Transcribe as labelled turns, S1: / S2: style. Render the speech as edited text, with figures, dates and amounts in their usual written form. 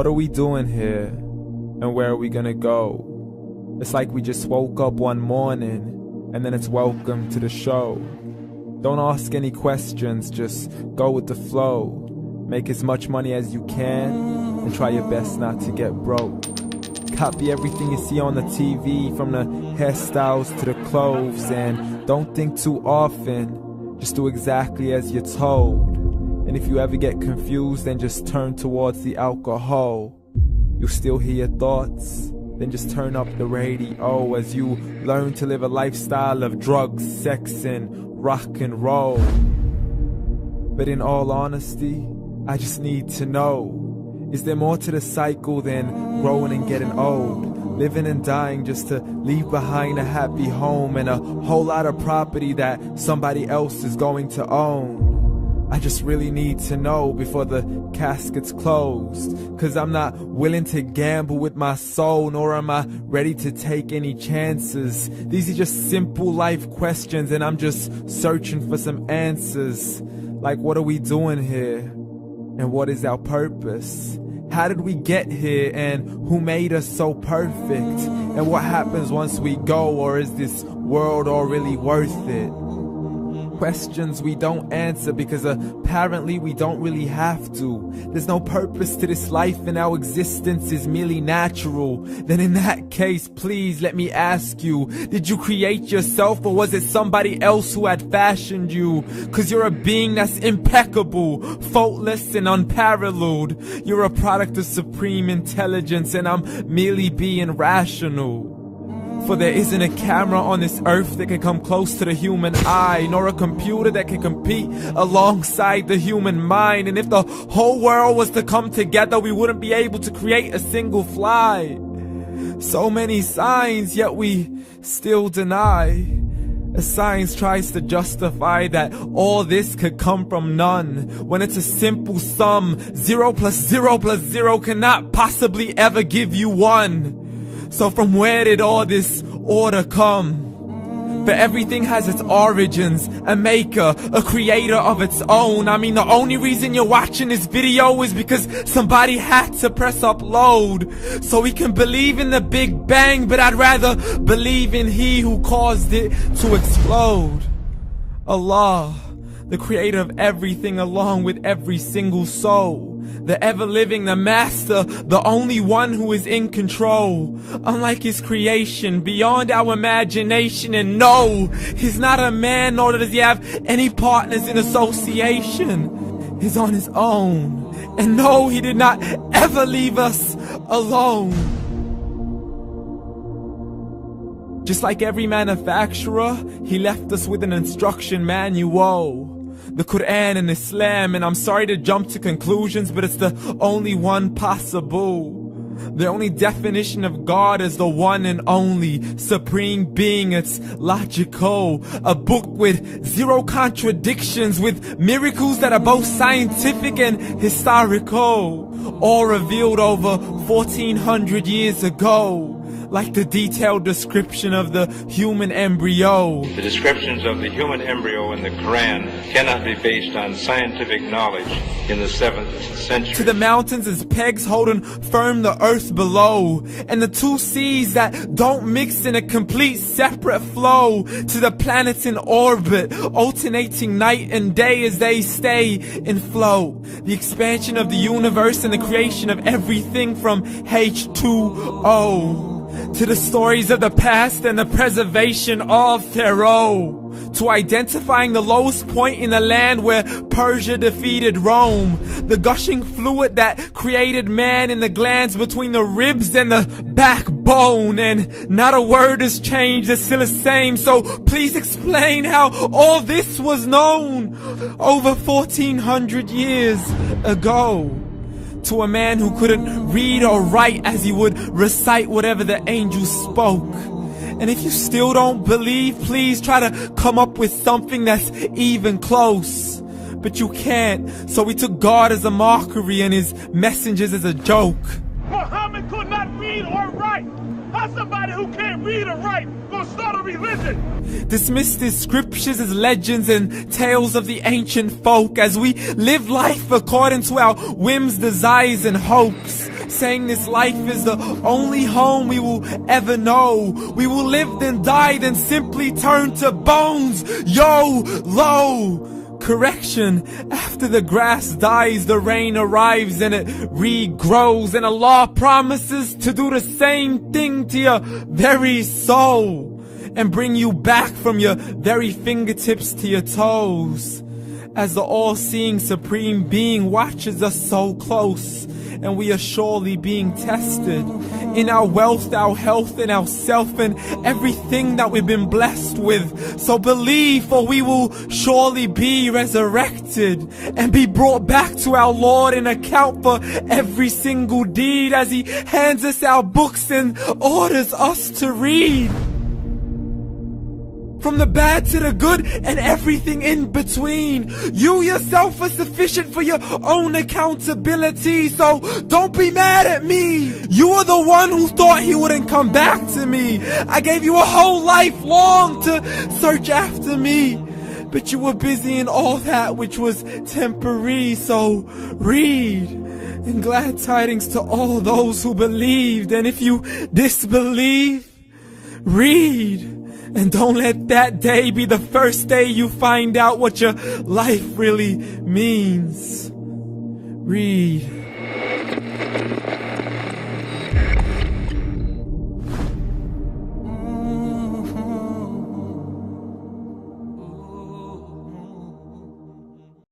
S1: What are we doing here? And where are we gonna go? It's like we just woke up one morning and then it's welcome to the show. Don't ask any questions, just go with the flow. Make as much money as you can and try your best not to get broke. Copy everything you see on the TV, from the hairstyles to the clothes, and don't think too often, just do exactly as you're told. And if you ever get confused, then just turn towards the alcohol. You still hear your thoughts? Then just turn up the radio as you learn to live a lifestyle of drugs, sex, and rock and roll. But in all honesty, I just need to know, is there more to the cycle than growing and getting old? Living and dying just to leave behind a happy home and a whole lot of property that somebody else is going to own. I just really need to know before the casket's closed, 'cause I'm not willing to gamble with my soul, nor am I ready to take any chances. These are just simple life questions and I'm just searching for some answers. Like, what are we doing here? And what is our purpose? How did we get here, and who made us so perfect? And what happens once we go, or is this world all really worth it? Questions we don't answer because apparently we don't really have to. There's no purpose to this life and our existence is merely natural. Then in that case, please let me ask you, did you create yourself, or was it somebody else who had fashioned you? 'Cause you're a being that's impeccable, faultless and unparalleled. You're a product of supreme intelligence and I'm merely being rational. For there isn't a camera on this earth that can come close to the human eye, nor a computer that can compete alongside the human mind. And if the whole world was to come together, we wouldn't be able to create a single fly. So many signs, yet we still deny. As science tries to justify that all this could come from none, when it's a simple sum. 0 plus 0 plus 0 cannot possibly ever give you 1. So from where did all this order come? For everything has its origins, a maker, a creator of its own. I mean, the only reason you're watching this video is because somebody had to press upload. So we can believe in the Big Bang, but I'd rather believe in He who caused it to explode. Allah, the creator of everything along with every single soul. The ever-living, the master, the only one who is in control. Unlike his creation, beyond our imagination. And no, he's not a man, nor does he have any partners in association. He's on his own. And no, he did not ever leave us alone. Just like every manufacturer, he left us with an instruction manual. The Quran and Islam, and I'm sorry to jump to conclusions, but it's the only one possible. The only definition of God is the one and only supreme being. It's logical, a book with 0 contradictions, with miracles that are both scientific and historical, all revealed over 1400 years ago. Like the detailed description of the human embryo.
S2: The descriptions of the human embryo in the Quran cannot be based on scientific knowledge in the 7th century.
S1: To the mountains as pegs holding firm the earth below, and the 2 seas that don't mix in a complete separate flow. To the planets in orbit, alternating night and day as they stay in flow. The expansion of the universe and the creation of everything from H2O. To the stories of the past and the preservation of Pharaoh. To identifying the lowest point in the land where Persia defeated Rome. The gushing fluid that created man in the glands between the ribs and the backbone. And not a word has changed, it's still the same. So please explain how all this was known over 1400 years ago. To a man who couldn't read or write, as he would recite whatever the angels spoke. And if you still don't believe, please try to come up with something that's even close. But you can't, so we took God as a mockery and his messengers as a joke.
S3: Muhammad could not read or write. How somebody who can't read or write gonna start a religion?
S1: Dismiss his scriptures as legends and tales of the ancient folk, as we live life according to our whims, desires, and hopes. saying this life is the only home we will ever know. We will live then die, then simply turn to bones. YOLO! Correction, after the grass dies, the rain arrives and it regrows, and Allah promises to do the same thing to your very soul and bring you back from your very fingertips to your toes, as the all-seeing supreme being watches us so close, and we are surely being tested in our wealth, our health, and our self, and everything that we've been blessed with. So believe, for we will surely be resurrected and be brought back to our Lord and account for every single deed, as He hands us our books and orders us to read. From the bad to the good and everything in between. You yourself are sufficient for your own accountability, so don't be mad at me. You are the one who thought He wouldn't come back to me. I gave you a whole life long to search after me, but you were busy in all that which was temporary. So read, and glad tidings to all those who believed. And if you disbelieve, read. And don't let that day be the first day you find out what your life really means. Read.